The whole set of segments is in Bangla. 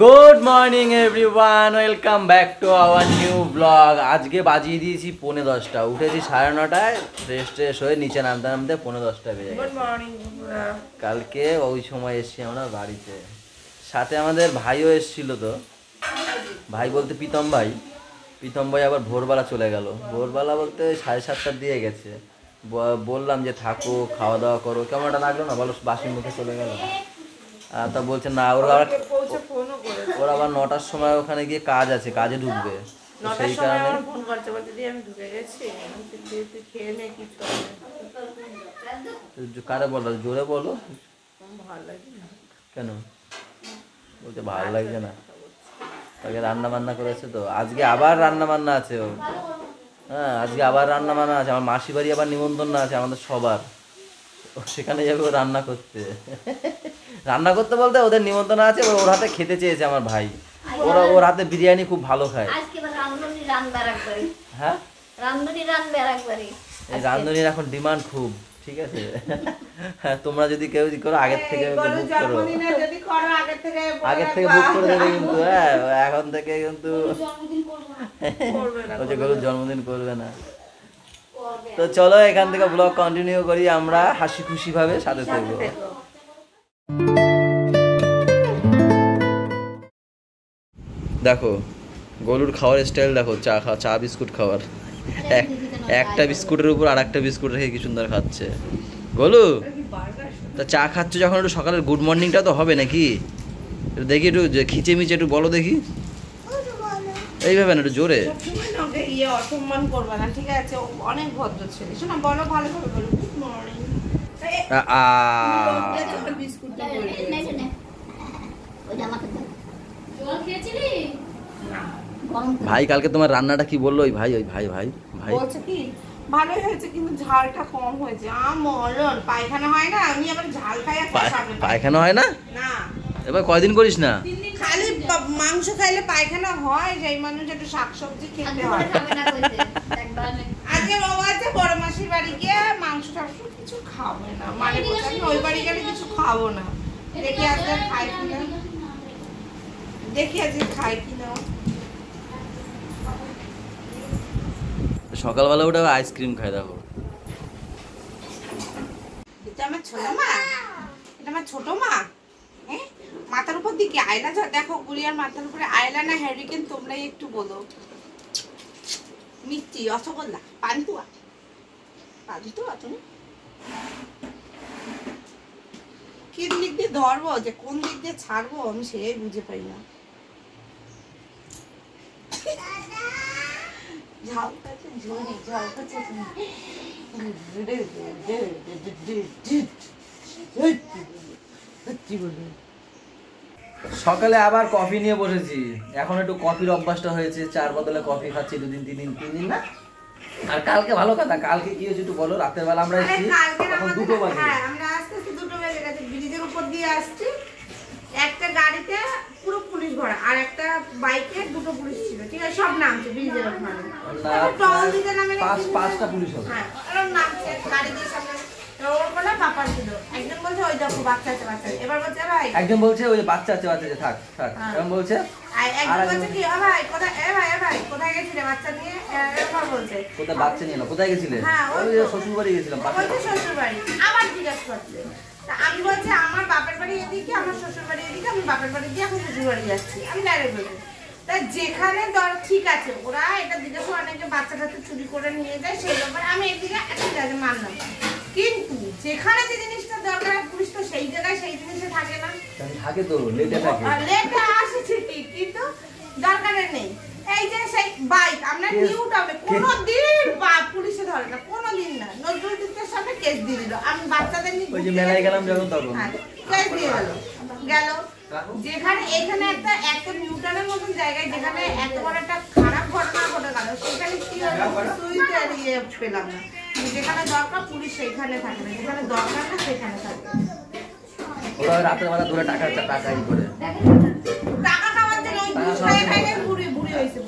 Good morning everyone welcome back to our new blog. आज के बाजिए दिएছি 10:30 उठेছি 9:30 फ्रेश ट्रेश হয়ে নিচে নামতে নামতে 10:30 বেজে গেছে। Good morning. কালকে ওই সময় এসেছি আমরা বাড়িতে, সাথে আমাদের ভাইও এসেছিল। তো ভাই বলতে প্রীতম ভাই আবার ভোরবেলা চলে গেল। ভোরবেলা বলতে 7:30 দিয়ে গেছে। বললাম যে থাকো খাওয়া দাওয়া করো, কেমন একটা লাগলো না বলো, বাসি মুখে চলে গেল। তা বলছে না ওরা আবার 9টার সময় ওখানে গিয়ে কাজ আছে, কাজে ঢুকবে, সেই কারণে ফোন করতে বলতে দিয়ে আমি ঢুকে গেছি। তুই খেয়ে নে কিছু। কারে বলো, জোরে বলো। ভালো লাগে না কেন বলতে ভালো লাগছে না? তাকে রান্না বান্না করেছে তো, আজকে আবার রান্না বান্না আছে ও। হ্যাঁ আজকে আবার রান্না বান্না আছে, আমার মাসি বাড়ি আবার নিমন্ত্রণ আছে আমাদের সবার, সেখানে যাবে ও রান্না করতে। রান্না করতে বলতে ওদের নিমন্ত্রণ আছে, ওর হাতে খেতে চেয়েছে আমার ভাই। ওর হাতে বিরিয়ানি খুব ভালো খায়। হ্যাঁ এই রান্ধনির এখন ডিমান্ড খুব, ঠিক আছে। তোমরা যদি কেউ করো আগের থেকে বুক করো, আগের থেকে বুক করে দেবে কিন্তু। হ্যাঁ এখন থেকে কিন্তু গরুর জন্মদিন করবে না। তো চলো এখান থেকে ব্লগ কন্টিনিউ করি আমরা হাসি খুশি ভাবে, সাথে থাকবো। দেখো গলুর খাওয়ার স্টাইল দেখো, চা বিস্কুট খাওয়ার, একটা বিস্কুটের উপর আর একটা বিস্কুট রেখে কি সুন্দর খাচ্ছে। গলু তা চা খাচ্ছ যখন একটু সকালের গুড মর্নিংটা তো হবে নাকি? দেখি একটু খিচে মিচে একটু বলো দেখি, এইভাবে না একটু জোরে। অসম্মান করবে না, ঠিক আছে? অনেক ভদ্র ছেলে, শোনা বলো ভালোভাবে বলো গুড মর্নিং। ভাই কালকে তোমার রান্নাটা কি বললো? ওই ভাই বলছে কি ভালোই হয়েছে কিন্তু ঝালটা কম হয়েছে। মরণ পায়খানা হয় না, আমি আবার ঝাল খাই। পায়খানা হয় না? না এবার কয়দিন করিস না? খালি মাংস খাইলে পায়খানা হয়, যেই মানুষ একটু শাকসবজি খেতে হয়। আজকে বাবা আছে বড় মাসির বাড়ি গিয়ে মাংস টাংস কিছু খাবে না, মানে আমি ওই বাড়ি গেলে কিছু খাবো না। দেখি আজকে খাই কিনা। সকালবেলা ওটা আইসক্রিম খাই। দেখো এটা আমার ছোট মা, হ্যাঁ মাথার উপর দিকে আয়লা দেখো, গুড়িয়ার মাথার উপরে আয়লা না হ্যারিকেন, তোমরাই একটু বলো। মিষ্টি, রসগোল্লা, পান্তুয়া তুমি কি দিক দিয়ে ধরবো, যে কোন দিক দিয়ে ছাড়বো আমি সেই বুঝে পাই না। সকালে আবার কফি নিয়ে বসেছি, এখন একটু কফির অভ্যাসটা হয়েছে, 4 বদলে কফি খাচ্ছি 3 দিন না। আর কালকে ভালো কথা, কালকে কি হয়েছে একটু বলো। রাতের বেলা আমরা এসেছি তখন 2টো বাজে। হ্যাঁ আমরা আস্তে 2টো বেজে গেছে, ব্রিজের উপর দিয়ে আসছি। একটা গাড়িতে পুরো পুলিশ ভরা, আর একটা বাইকে 2টো পুলিশ ছিল, ঠিক আছে? সব নামছে ব্রিজের ওখানে, টল দিতে নামে 5টা পুলিশ হবে। হ্যাঁ ওরা নামছে গাড়ি দিয়ে সামনে। ওর বলে বাবা ছিল, একজন বলছে ওই দেখো বাচ্চা আছে, এবার বলছে ভাই, একজন বলছে ওই বাচ্চা আছে থাক এরকম বলছে। একজন বলছে কি ভাই কোথায়, ভাই কোথায় গেছিলে বাচ্চা নিয়ে, এরকম বলছে। কোথায় বাচ্চা নিয়ে না, কোথায় গেছিলে? হ্যাঁ ওই শ্বশুর বাড়ি গেছিলাম। বলছে শ্বশুর বাড়ি, আবার জিজ্ঞাসা করছে। আমি বলছি আমার বাপের বাড়ি এদিকে, আমার শ্বশুর বাড়ি এদিকে, আমি বাপের বাড়ি দিয়ে এখন শ্বশুর বাড়ি যাচ্ছি। আমি ডাইরেক্ট বলছি তা যেখানে ঠিক আছে, ওরা এটা জিজ্ঞাসা অনেকে বাচ্চাটা চুরি করে নিয়ে যায়, সেই ব্যাপারে আমি এদিকে ঠিক আছে মানলাম, কিন্তু যেখানে যে জিনিসটা দরকার পুলিশ তো সেই জায়গায় সেই জিনিসে থাকে না, থাকে তো লেটে আসে ঠিকই, কিন্তু দরকারের নেই। এই যে সেই বাইক আমরা নিউটাবে কোনোদিন পুলিশে ধরে না, কোনোদিন না। নজরুল দিকের সামনে কেস দিয়ে দিল, আমি বাচ্চাদের নিয়ে ওই যে মেলায় গেলাম যখন তখন কেস দিয়ে গেল। যেখানে এখানে একটা নিউটনের মতন জায়গায়, যেখানে এত বড় একটা খারাপ ঘটনা ঘটে গেল, সেখানে কি হলো সুইতে পেলাম না। যেখানে দরকার পুলিশ সেখানে থাকে না, যেখানে দরকার না সেখানে থাকে। ওরা রাতের বেলা ধরে টাকা করে টাকা খাওয়ার জন্য বুড়ি হয়েছে।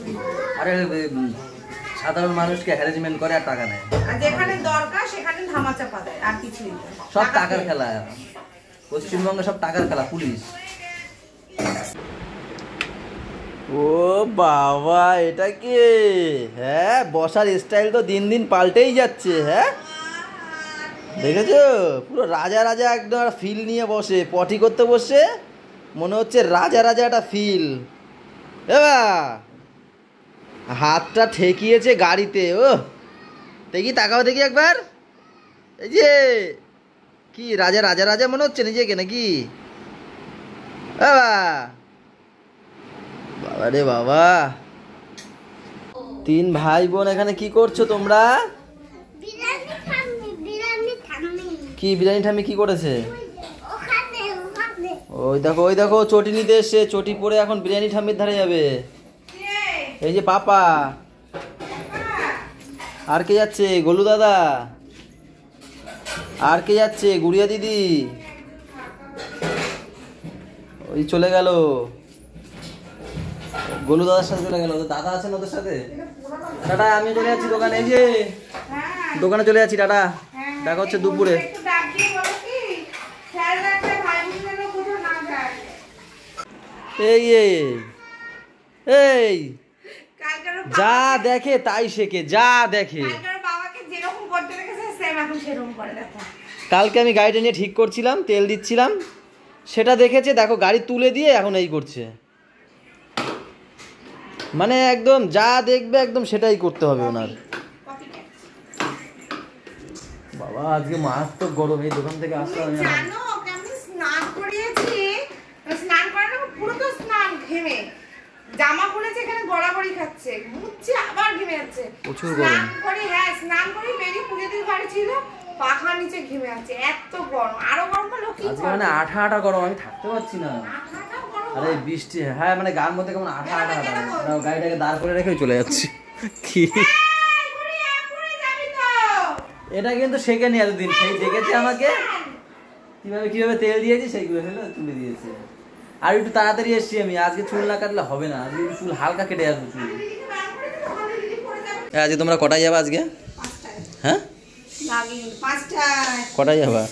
আরে সাধারণ মানুষকে হ্যারাসমেন্ট করে আর টাকা নেয়, আর যেখানে দরকার সেখানে ধামাচাপা দেয়, আর কিছুই না। সব টাকার খেলা, পশ্চিমবঙ্গে সব টাকার খেলা। পুলিশ ও বাবা, এটা কে? হ্যাঁ, বসার স্টাইল তো দিন দিন পাল্টেই যাচ্ছে। হ্যাঁ, দেখেছো, পুরো রাজা রাজা একদম ফিল নিয়ে বসে, পটি করতে বসে মনে হচ্ছে রাজা রাজা একটা ফিল। এবার হাতটা ঠেকিয়েছে গাড়িতে। ও দেখি, তাকাও দেখি একবার। এই যে কি রাজা রাজা রাজা মনে হচ্ছে নিজেকে নাকি? বাবা বাবা রে বাবা, 3 ভাই বোন এখানে কি করছো তোমরা? কি বিরিয়ানি ঠাম্মি কি করেছে? ওই দেখো, ওই দেখো, চটি নিতে এসছে। চটি পরে এখন বিরিয়ানি ঠাম্মির ধারে যাবে। এই যে পাপা। আর কে যাচ্ছে? গোলু দাদা। আর কে যাচ্ছে? গুড়িয়া দিদি। ওই চলে গেল, গোলু দাদার সাথে চলে গেল। দাদা আছেন ওদের সাথে। টাটা, আমি চলে যাচ্ছি দোকানে। এই যে দোকানে চলে যাচ্ছি, টাটা। দেখা হচ্ছে দুপুরে। এই এই এই যা দেখে তাই শেখে, যা দেখে। কালকে আমি গাড়িটা নিয়ে ঠিক করছিলাম, তেল দিচ্ছিলাম, সেটা দেখেছে, দেখো গাড়ি তুলে দিয়ে এখন এই করছে। মানে একদম যা দেখবে একদম সেটাই করতে হবে ওনার। বাবা আজকে মাছ তো গরম, এই দোকান থেকে আসতে হবে। জানো আমি স্নান করিয়েছি, স্নান করানো পুরো তো স্নান ঘেমে, জামা খুলেছে এখানে গড়াগড়ি খাচ্ছে, মুছছে আবার ঘেমে যাচ্ছে। প্রচুর গরম। স্নান করে, হ্যাঁ স্নান করে বেরিয়ে পুজো দিয়ে বাড়ি ছিল, পাখা নিচে ঘেমে আছে, এত গরম। আরো গরম হলো কি? আজকে মানে আঠা আঠা গরম, আমি থাকতে পারছি না। আরে বৃষ্টি, হ্যাঁ মানে গার মধ্যে কেমন আঠা আঠা আঠা। গাড়িটাকে দাঁড় করে রেখে চলে যাচ্ছি। কি এটা কিন্তু শেখেনি এতদিন, সেই দেখেছে আমাকে কিভাবে কিভাবে তেল দিয়েছি, সেইগুলো হলো তুলে দিয়েছে। আর একটু তাড়াতাড়ি এসছি আমি, আজকে চুল না কাটলে হবে না, আজকে চুল হালকা কেটে আসবো চুল। আজকে তোমরা কটায় যাবে আজকে? হ্যাঁ, কটায় যাবা?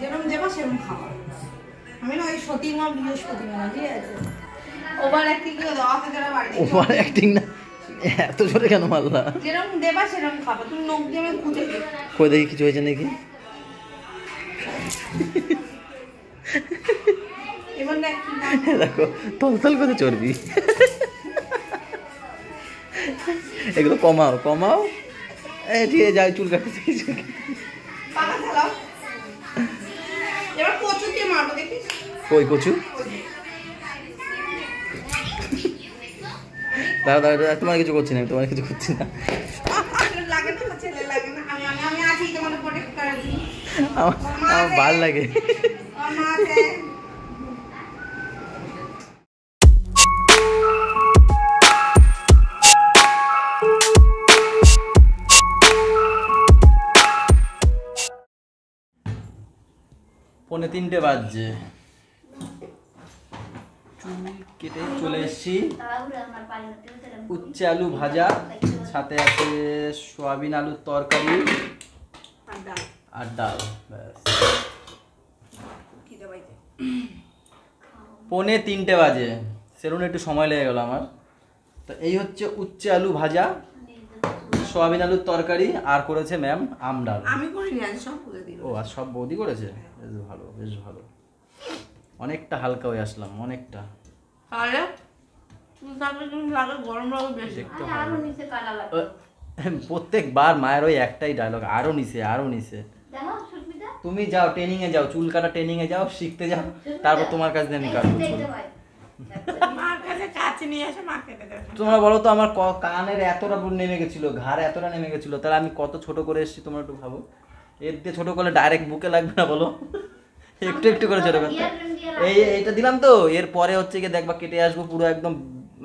যেরকম দেবো সেরকম খাওয়া। আমি না ওই সতীর মা বৃহস্পতিবার, ঠিক আছে? ওভার অ্যাক্টিং করে দেওয়া থাকে না বাড়িতে। ওভার অ্যাক্টিং না, এত জোরে কেন মারলা? যেরকম দেবা সেরকম খাবো, তুমি নখ দিয়ে আমি খুঁজে দিই। কই দেখি কিছু হয়েছে নাকি? এবার দেখ কি দেখো তলতল করে চর্বি। এগুলো কমাও কমাও। এই ঠিক আছে, যাই চুল কাটতে চাইছি। পাখা চালাও। এবার কচু দিয়ে মারবো, দেখিস? কই কচু? দাঁড়া দাঁড়া, তোমার কিছু করছি না, আমি তোমার কিছু করছি না। লাগে না, ছেলে লাগে না, আমি আমি আমি আছি তোমাকে প্রোটেক্ট করার জন্য। আমার ভালো লাগে। মা আছে। পৌনে 3টে বাজছে, চুল কেটে চলে এসছি। উচ্ছে আলু ভাজা, সাথে আছে সোয়াবিন আলুর তরকারি আর ডাল। ব্যাস, পৌনে 3টে বাজে, সেরকম একটু সময় লেগে গেল আমার। তো এই হচ্ছে উচ্ছে আলু ভাজা, সোয়াবিন আলুর তরকারি, আর করেছে ম্যাম আম ডাল। আমি করিনি, আজ সব করে দিই। ও আর সব বৌদি করেছে, বেশ ভালো বেশ ভালো। অনেকটা হালকা হয়ে আসলাম, অনেকটা। তাহলে তুমি তাহলে তুমি লাগে গরম লাগে বেশি। আরো নিচে কাটা লাগে। প্রত্যেকবার মায়ের ওই একটাই ডায়লগ, আরো নিচে আরো নিচে। দেখো সুস্মিতা, তুমি যাও ট্রেনিং এ যাও, চুল কাটা ট্রেনিং এ যাও, শিখতে যাও, তারপর তোমার কাছে আমি কাটবো চুল। মার কাছে কাছে নিয়ে এসে মা কেটে দেবে। তোমরা বলো তো, আমার কানের এতটা নেমে গেছিল, ঘাড় এতটা নেমে গেছিল, তাহলে আমি কত ছোট করে এসেছি তোমরা একটু ভাবো। এর দিয়ে ছোট করলে ডাইরেক্ট বুকে লাগবে না বলো? একটু একটু করে ছোট করতে। এইটা দিলাম তো, এর পরে হচ্ছে গিয়ে দেখবা কেটে আসবো পুরো একদম,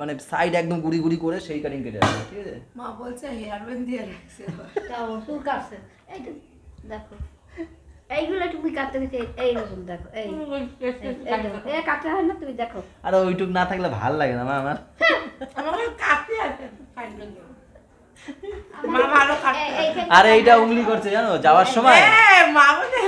মানে সাইড একদম গুড়ি গুড়ি করে সেই কাটিং কেটে আসবো, ঠিক আছে? মা বলছে হেয়ার ব্যান্ড দিয়ে রাখছে। তাও চুল কাটছে। এই তো দেখো, এইগুলো তুমি কাটতে গেছে, এইরকম দেখো, এই এই কাটতে হয় না, তুমি দেখো। আর ওইটুক না থাকলে ভাল লাগে না মা আমার। আমাকে কাটতে আছে ফাইন লাগে। মা ভালো কাটতে আরে এইটা উংলি করছে জানো যাওয়ার সময়, মা বলে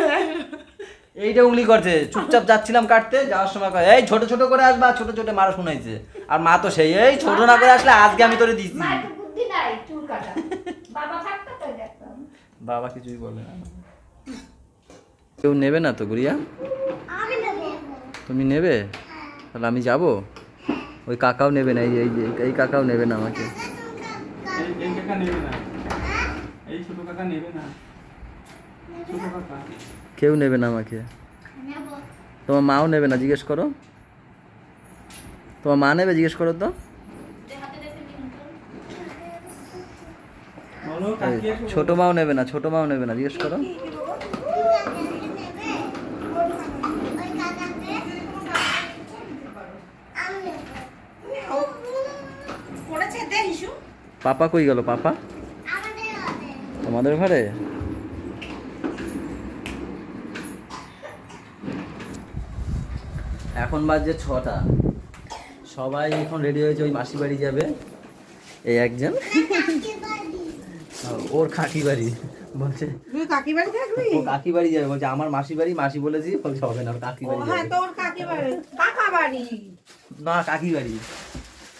এইটা উংলি করছে। চুপচাপ যাচ্ছিলাম কাটতে, যাওয়ার সময় কয় এই ছোট ছোট করে আসবা, ছোট ছোট মারা শুনাইছে। আর মা তো সেই এই ছোট না করে আসলে আজকে আমি তোরে দিছি। মা একটু বুদ্ধি নাই চুল কাটা। বাবা থাকতো তো দেখতাম। বাবা কিছুই বলে না। কেউ নেবে না তো গুড়িয়া? তুমি নেবে? তাহলে আমি যাব। ওই কাকাও নেবে না, এই কাকাও নেবে না আমাকে। এই কাকা নেবে না, এই ছোট কাকা নেবে না, ছোট কাকা কেউ নেবে না আমাকে। তোমার মাও নেবে না, জিজ্ঞেস করো। তোমার মা নেবে? জিজ্ঞেস করো তো। বলো কাকিয়ে ছোট মাও নেবে না, ছোট মাও নেবে না, জিজ্ঞেস করো। করেছে দে হিসু। পাপা কই গেল? পাপা তোমাদের ঘরে? এখন বাজে 6টা, সবাই এখন রেডি হয়েছে, ওই মাসি বাড়ি যাবে। এই একজন ওর কাকি বাড়ি বলছে, তুই কাকি বাড়ি থাকবি? ও কাকি বাড়ি যাবে বলছে। আমার মাসি বাড়ি, মাসি বলেছি, বলছে হবে না, ওর কাকি বাড়ি হ্যাঁ যাবে। তোর কাকি বাড়ি, কাকা বাড়ি। না কাকি বাড়ি।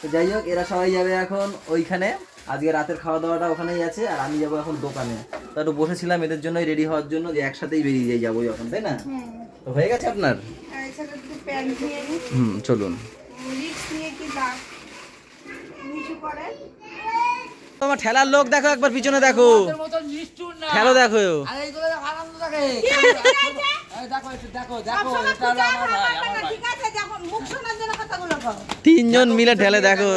তো যাই হোক, এরা সবাই যাবে এখন ওইখানে। আজকে রাতের খাওয়া দাওয়াটা ওখানেই আছে, আর আমি যাবো এখন দোকানে। তো একটু বসেছিলাম এদের জন্যই রেডি হওয়ার জন্য, যে একসাথেই বেরিয়ে যাবো যখন, তাই না? তো হয়ে গেছে আপনার? এছাড়া তুই প্যান্ট নিয়ে নি, চলুন। লিপস নিয়ে কি দাগ নিচু করে। তোমার ঠেলার লোক দেখো, একবার পিছনে দেখো, ঠেলো দেখো। ঠিক আছে, যখন মুখ শোনার জন্য কথাগুলো কও। 3 জন মিলে ঠেলে দেখো।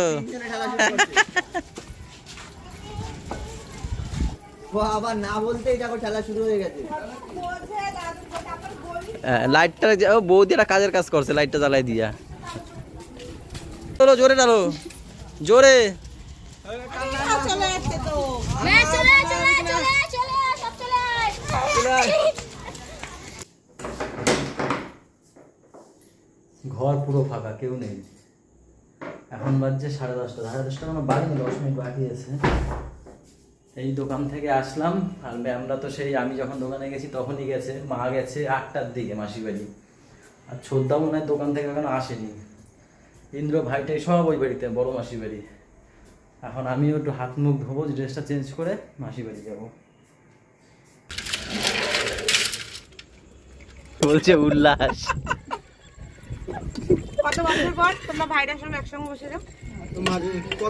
আবার না বলতেই দেখো ঠেলা শুরু হয়ে গেছে। বোঝে দাদু কথা আবার বলি। লাইটটা বৌদি একটা কাজের কাজ করছে, লাইটটা জ্বালাই দিয়া। চলো জোরে ডালো, জোরে। চলে আসছে তো। ঘর পুরো ফাঁকা, কেউ নেই। এখন বাজছে 10:30, 10:30 মানে বাজে 10 মিনিট বাকি আছে। এই দোকান থেকে আসলাম, আর ম্যামরা তো সেই আমি যখন দোকানে গেছি তখনই গেছে। মা গেছে 8টার দিকে মাসি বাড়ি, আর ছোদ্দা মনে হয় দোকান থেকে এখনো আসেনি। ইন্দ্র ভাইটাই সব ওই বাড়িতে, বড় মাসি বাড়ি। এখন আমিও একটু হাত মুখ ধোবো, ড্রেসটা চেঞ্জ করে মাসি বাড়ি যাবো। বলছে উল্লাস। কত বছর পর তোমরা ভাইরার সঙ্গে একসঙ্গে বসে যাও?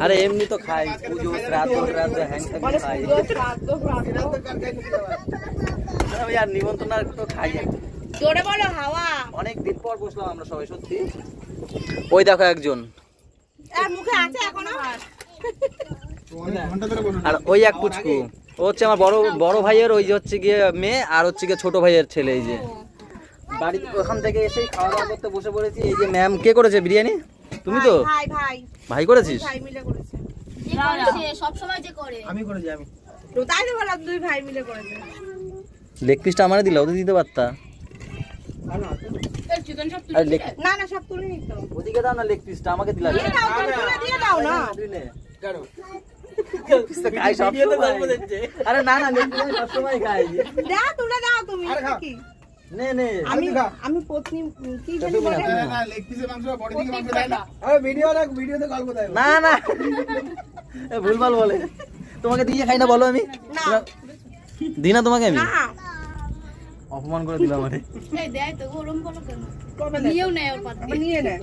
আরে এমনি তো খাই, পুজো শ্রাদ্ধ হ্যাং খাই। আমি আর নিমন্ত্রণ আর তো খাই না। জোরে বলো হাওয়া। অনেকদিন পর বসলাম আমরা সবাই, সত্যি। ওই দেখো একজন, আর মুখে আছে এখনো। আর ওই এক পুচকু, ও হচ্ছে আমার বড় ভাইয়ের, ওই যে হচ্ছে গিয়ে মেয়ে, আর হচ্ছে গিয়ে ছোট ভাইয়ের ছেলে। এই যে বাড়ি ওখান থেকে এসেই খাওয়া দাওয়া করতে বসে পড়েছি। এই যে ম্যাম, কে করেছে বিরিয়ানি? তুমি তো? ভাই ভাই ভাই করেছিস? ভাই মিলে করেছে। সব সময় যে করে। আমি করেছি আমি। তো তাই তো বললাম দুই ভাই মিলে করেছে। লেগ পিসটা আমারে দিলা, ওদের দিতে পারতা। আর লেগ না না সব তুলে নিত। ওদিকে দাও না, লেগ পিসটা আমাকে দিলা। দিয়ে দাও, তুমি তুলে দিয়ে দাও না। তুই নে। খাই সব সময়। আরে না না, লেগ পিস সব সময় খাই। দাও তুলে দাও তুমি। কি নে নে। আমি পত্নী কি জানি তুমি না, বলে। তুমি না। না লেগ পিসের মাংস বডি থেকে মাংস দেয় না। আরে ভিডিওতে গল্প দেয়। না না, এ ভুলভাল বলে। তোমাকে দিয়ে খাই না বলো আমি? না দিই না তোমাকে আমি? না অপমান করে দিলাম আমারে। এই দেয় তো গরম বলো কেন? করবে না। নিয়েও নেয় ওর পাতে। আবার নিয়ে নে।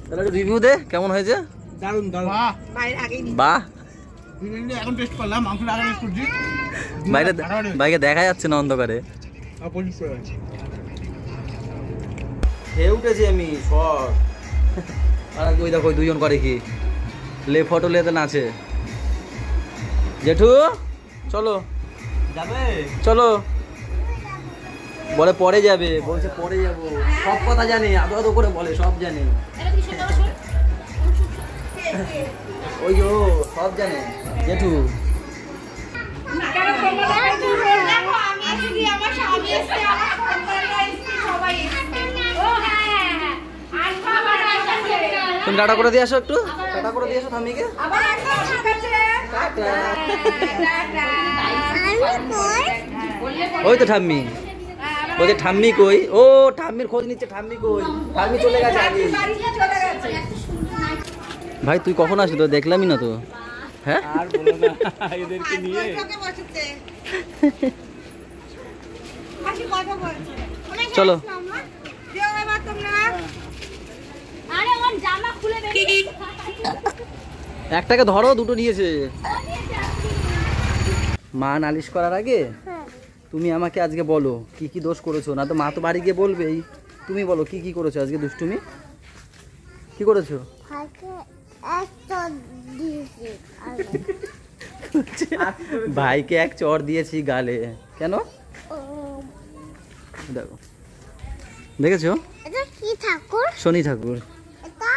তাহলে একটু রিভিউ দে, কেমন হয়েছে? দারুন দারুন। বাহ, ভাই আগেই নি। বাহ, বিরিয়ানি এখন টেস্ট করলাম, মাংসটা আগে টেস্ট করছি। বাইরে দেখা যাচ্ছে না অন্ধকারে। পরিষ্কার আছে। খেয়ে উঠেছি আমি শর্ট। আর ওই দেখো, ওই দুজন করে কি লে ফটো লেতে নাচে। জেঠু চলো, যাবে? চলো। বলে পরে যাবে, বলছে পরে যাবো। সব কথা জানি, আদো আদো করে বলে, সব জানি। এটা কি সেটা ওষুধ? ওই যে ও সব জানে জেঠু। দেখো আমি এসেছি, আমার স্বামী এসেছে, আমার সন্তানরা এসেছে, সবাই এসেছে। ও হ্যাঁ আর বাবা রাজা ছেড়ে। তুমি টাটা করে দিয়ে আসো, একটু টাটা করে দিয়ে আসো থামিকে। আবার একদম ঠিক আছে। ওই তো ঠাম্মি, ওই যে ঠাম্মি কই, ও ঠাম্মির খোঁজ নিচ্ছে, ঠাম্মি কই, ঠাম্মি চলে গেছে আগে। ভাই তুই কখন আসলি, তো দেখলামই না তো। হ্যাঁ আর বলো না এদেরকে নিয়ে চলো। আরে ওর জামা খুলে বেরিয়ে একটাকে ধরো, দুটো নিয়েছে। মা নালিশ করার আগে তুমি আমাকে আজকে বলো কি কি দোষ করেছো, না তো মা তো বাড়ি গিয়ে বলবেই। তুমি বলো কি কি করেছো আজকে দুষ্টুমি, কি করেছো? ভাইকে এক চর দিয়েছি গালে, কেন? দেখো, দেখেছো? এটা কি ঠাকুর? শনি ঠাকুর। এটা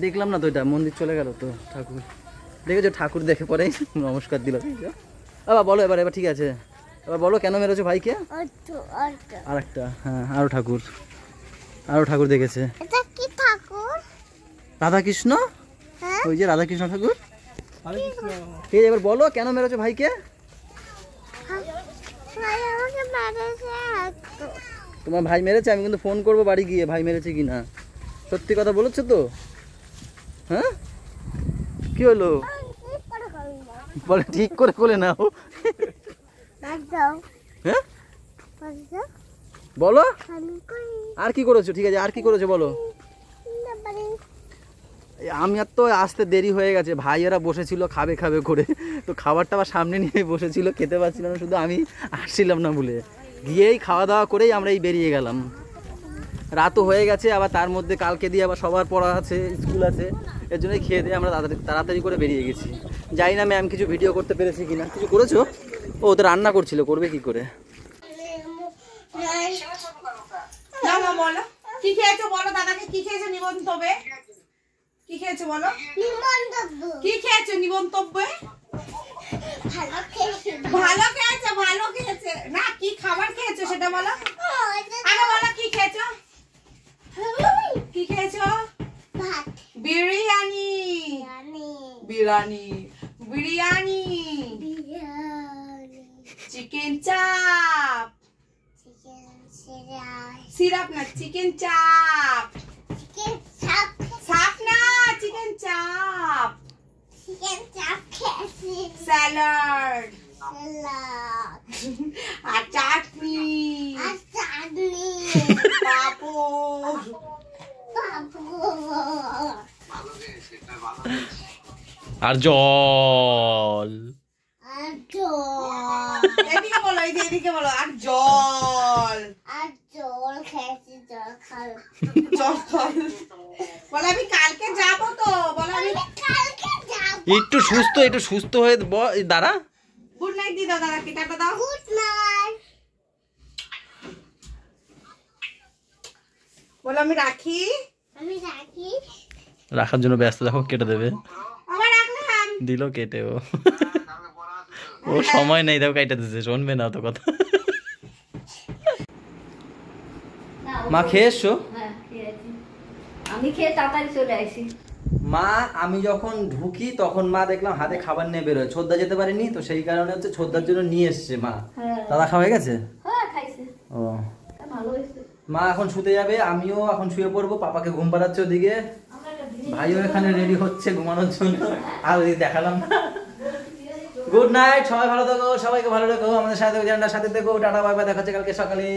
দেখলাম না তো, এটা মন্দির চলে গেল তো ঠাকুর। দেখেছো, ঠাকুর দেখে পরে নমস্কার দিল। আবার বলো, এবার এবার ঠিক আছে, এবার বলো কেন মেরেছো ভাইকে? আর একটা, হ্যাঁ আরো ঠাকুর, আরো ঠাকুর দেখেছে। এটা কি ঠাকুর? রাধাকৃষ্ণ, হ্যাঁ ওই যে রাধাকৃষ্ণ ঠাকুর। হরে কৃষ্ণ। ঠিক আছে, এবার বলো কেন মেরেছো ভাইকে? ভাই আমাকে মেরেছে একটু। তোমার ভাই মেরেছে? আমি কিন্তু ফোন করবো বাড়ি গিয়ে ভাই মেরেছে কি না। সত্যি কথা বলেছো তো? হ্যাঁ কি হলো? কি করে করবো? বলে ঠিক করে কোলে নাও। বাজাও হ্যাঁ বাজাও বলো আমি কই আর কি করেছো? ঠিক আছে আর কি করেছো বলো। না পারি। আমি আর তো আসতে দেরি হয়ে গেছে, ভাইয়েরা বসেছিল খাবে খাবে করে, তো খাবারটা আবার সামনে নিয়ে বসেছিল, খেতে পারছিলাম না, শুধু আমি আসছিলাম না বলে। গিয়েই খাওয়া দাওয়া করেই আমরা এই বেরিয়ে গেলাম। রাতও হয়ে গেছে, আবার তার মধ্যে কালকে দিয়ে আবার সবার পড়া আছে, স্কুল আছে, এর জন্যই খেয়ে দিয়ে আমরা তাড়াতাড়ি করে বেরিয়ে গেছি। জানি না ম্যাম কিছু ভিডিও করতে পেরেছি কিনা। কিছু করেছো? ও তো রান্না করছিল, করবে কি করে? না মা বলো কি খেয়েছো, বলো দাদাকে কি খেয়েছো নিমন্তব্যে, কি খেয়েছো বলো, নিমন্তব্য কি খেয়েছো নিমন্তব্যে? ভালো খেয়েছি। ভালো খেয়েছে, ভালো খেয়েছে না, কি খাবার খেয়েছো সেটা বলো। আগে বলো কি খেয়েছো, কি খেয়েছো? ভাত বিরিয়ানি, জানি বিরিয়ানি, বিরিয়ানি, বিরিয়ানি চিকেন চাপ, চিকেন সিরাই সিরাপ না চিকেন চাপ, চিকেন চাপ সাপ না চিকেন চাপ, চিকেন চাপ খেয়েছি। স্যালাড সালাদ আর চাটনি, আর চাটনি পাপড়, পাপড় আর জল। আর জল এদিকে বলো, এই যে এদিকে বলো, আর জল, আর জল খেয়েছি। জল খাল জল খাল। বলো আমি কালকে যাবো তো, বলো আমি কালকে যাব। একটু সুস্থ হয়ে দাঁড়া। গুড নাইট দি দাও, দাদাকে টাটা দাও। Good night. বলো আমি রাখি, আমি রাখি। রাখার জন্য ব্যস্ত, দেখো কেটে দেবে, আবার রাখলাম। দিল কেটে। ও সময় নেই, দেখো কাইটা দিচ্ছে, শুনবে না তো কথা। মা খেয়ে এসছো? হ্যাঁ খেয়েছি, আমি খেয়ে তাড়াতাড়ি চলে আসি। মা আমি যখন ঢুকি তখন মা দেখলাম হাতে খাবার নিয়ে বেরোয়, ছোদ্দা যেতে পারিনি তো সেই কারণে হচ্ছে ছোদ্দার জন্য নিয়ে এসছে মা। হ্যাঁ দাদা খাওয়া হয়ে গেছে? হ্যাঁ খাইছে, ও ভালো হয়েছে। মা এখন শুতে যাবে, আমিও এখন শুয়ে পড়বো, পাপাকে ঘুম পাড়াচ্ছে ওদিকে, আমরা একটা বিরিয়ানি ভাইও এখানে রেডি হচ্ছে ঘুমানোর জন্য। আর ওদিকে দেখালাম না। গুড নাইট, সবাই ভালো থাকো, সবাইকে ভালো রেখো, আমাদের সাথে দেখো, টাটা বাই বাই, দেখা হচ্ছে কালকে সকালে।